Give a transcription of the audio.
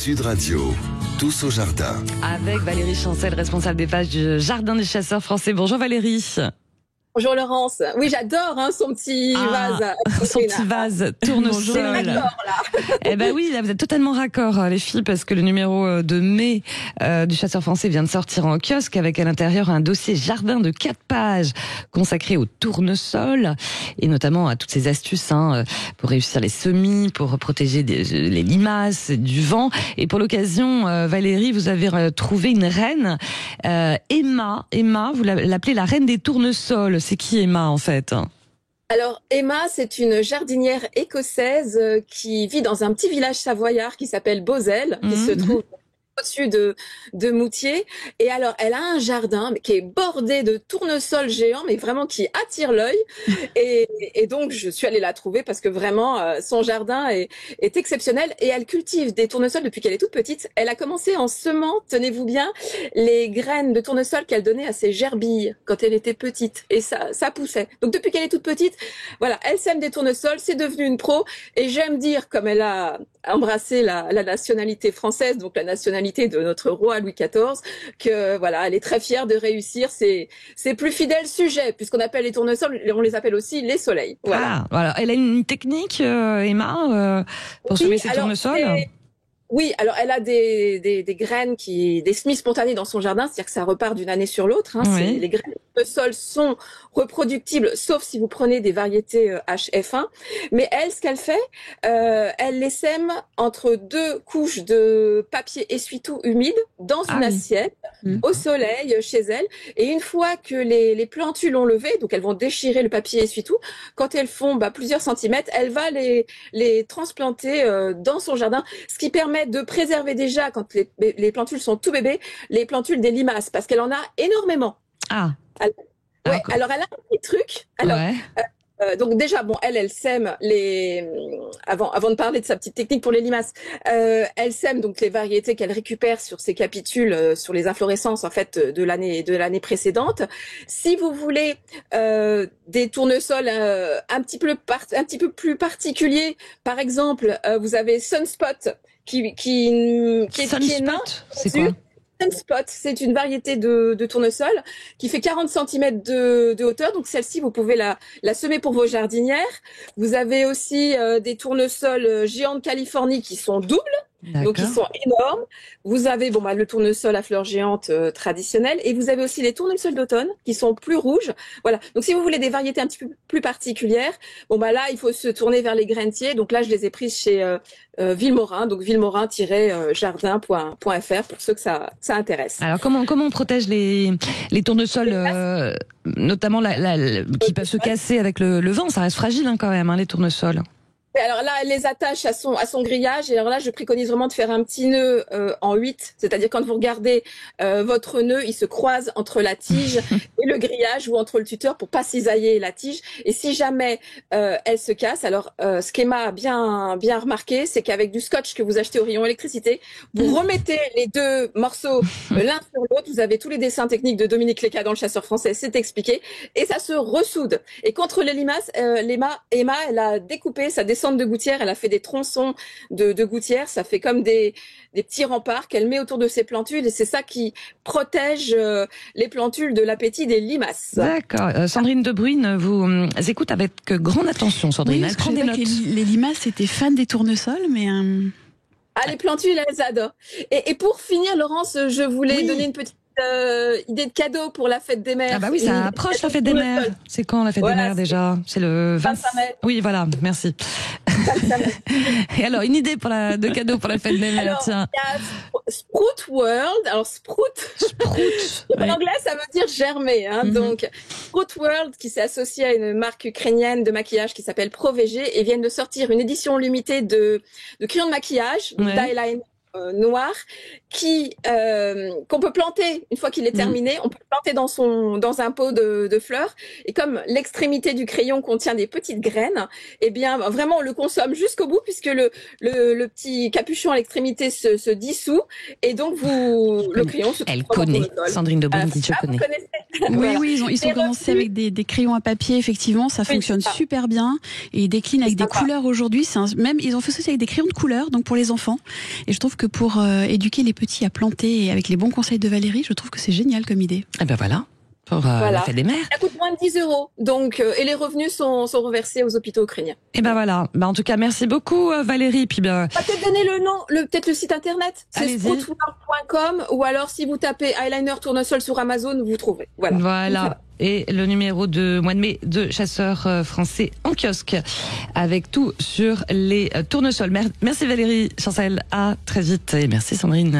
Sud Radio, tous au jardin. Avec Valérie Chancel, responsable des pages du Jardin des chasseurs français. Bonjour Valérie. Bonjour Laurence. Oui, j'adore son petit vase. Son petit vase tournesol. Eh ben oui, là vous êtes totalement raccord les filles, parce que le numéro de mai du Chasseur français vient de sortir en kiosque avec à l'intérieur un dossier jardin de 4 pages consacré au tournesol et notamment à toutes ces astuces pour réussir les semis, pour protéger les limaces du vent. Et pour l'occasion, Valérie, vous avez trouvé une reine, Emma. Emma, vous l'appelez la reine des tournesols. C'est qui Emma en fait ? Alors Emma, c'est une jardinière écossaise qui vit dans un petit village savoyard qui s'appelle Beauzelle, qui se trouve au-dessus de Moutier. Et alors, elle a un jardin qui est bordé de tournesols géants, mais vraiment qui attire l'œil. Et donc, je suis allée la trouver parce que vraiment, son jardin est exceptionnel. Et elle cultive des tournesols depuis qu'elle est toute petite. Elle a commencé en semant, tenez-vous bien, les graines de tournesol qu'elle donnait à ses gerbilles quand elle était petite. Et ça poussait. Donc, depuis qu'elle est toute petite, voilà, elle sème des tournesols, c'est devenu une pro. Et j'aime dire, comme elle a embrassé la nationalité française, donc la nationalité de notre roi Louis XIV, que voilà, elle est très fière de réussir ses plus fidèles sujets, puisqu'on appelle les tournesols, on les appelle aussi les soleils. Voilà. Ah, voilà. Elle a une technique, Emma, pour semer ses tournesols. Oui, alors elle a des graines des semis spontanés dans son jardin, c'est-à-dire que ça repart d'une année sur l'autre. Oui. Les graines de sol sont reproductibles, sauf si vous prenez des variétés HF1. Mais elle, ce qu'elle fait, elle les sème entre 2 couches de papier essuie-tout humide dans une assiette, au soleil, chez elle. Et une fois que les plantules ont levé, donc elles vont déchirer le papier essuie-tout, quand elles font plusieurs centimètres, elle va les transplanter dans son jardin, ce qui permet de préserver déjà, quand les plantules sont tout bébés, les plantules des limaces, parce qu'elle en a énormément. Ah. Alors elle a un petit truc. Alors, donc déjà, elle sème avant de parler de sa petite technique pour les limaces, elle sème donc les variétés qu'elle récupère sur ses capitules, sur les inflorescences en fait de l'année précédente. Si vous voulez des tournesols un petit peu plus particuliers, par exemple, vous avez Sunspot qui est nain. C'est quoi ? Sunspot, c'est une variété de tournesol qui fait 40 cm de hauteur. Donc celle-ci, vous pouvez la semer pour vos jardinières. Vous avez aussi des tournesols géants de Californie qui sont doubles. Donc ils sont énormes. Vous avez le tournesol à fleurs géantes traditionnel, et vous avez aussi les tournesols d'automne qui sont plus rouges. Voilà. Donc si vous voulez des variétés un petit peu plus particulières, là il faut se tourner vers les grainetiers. Donc là je les ai prises chez Villemorin, donc villemorin-jardin.fr pour ceux que ça intéresse. Alors comment on protège les tournesols, notamment qui peuvent se casser avec le vent? Ça reste fragile quand même, les tournesols. Alors là, elle les attache à son grillage. Et alors là, je préconise vraiment de faire un petit nœud en 8. C'est-à-dire quand vous regardez votre nœud, il se croise entre la tige et le grillage, ou entre le tuteur, pour pas cisailler la tige. Et si jamais elle se casse, alors ce qu'Emma a bien remarqué, c'est qu'avec du scotch que vous achetez au rayon électricité, vous remettez les 2 morceaux l'un sur l'autre. Vous avez tous les dessins techniques de Dominique Léca dans Le Chasseur français, c'est expliqué. Et ça se ressoude. Et contre les limaces, Emma, elle a découpé sa descente de gouttière, elle a fait des tronçons de gouttière, ça fait comme des petits remparts qu'elle met autour de ses plantules, et c'est ça qui protège les plantules de l'appétit des limaces. D'accord. Sandrine Debruyne vous écoute avec grande attention, Sandrine. Oui, parce que les limaces étaient fans des tournesols, mais... les plantules, elles adorent. Et pour finir, Laurence, je voulais donner une petite idée de cadeau pour la fête des mères. Ah oui, ça approche la fête des mères. C'est quand la fête des mères déjà ? C'est le 25 mai. Oui, voilà, merci. Et alors, une idée de cadeau pour la fête des mères, tiens. Il y a Sprout World. Alors, Sprout. En anglais, ça veut dire germer. Donc, Sprout World, qui s'est associé à une marque ukrainienne de maquillage qui s'appelle ProVG, et viennent de sortir une édition limitée de crayons de maquillage, d'eyeliner noir, qu'on peut planter une fois qu'il est terminé. On peut le planter dans un pot de fleurs, et comme l'extrémité du crayon contient des petites graines, vraiment on le consomme jusqu'au bout, puisque le petit capuchon à l'extrémité se dissout, et donc le crayon se Elle connaît. Sandrine Debruyne dit je connais. Oui, ils ont commencé avec des crayons à papier, effectivement, ça fonctionne super bien, et ils déclinent avec des couleurs aujourd'hui. Même ils ont fait ça avec des crayons de couleur, donc pour les enfants, et je trouve que pour éduquer les petits à planter et avec les bons conseils de Valérie, je trouve que c'est génial comme idée. Eh ben voilà. Pour la fête des mères. Ça coûte moins de 10 €. Donc, et les revenus sont reversés aux hôpitaux ukrainiens. Et ben voilà. Ben en tout cas, merci beaucoup Valérie. Puis peut-être donner le nom, peut-être le site internet. C'est sproutworld.com ou alors si vous tapez eyeliner tournesol sur Amazon, vous trouvez. Voilà. Et le numéro de mois de mai de Chasseurs français en kiosque avec tout sur les tournesols. Merci Valérie, Chancel. À très vite et merci Sandrine.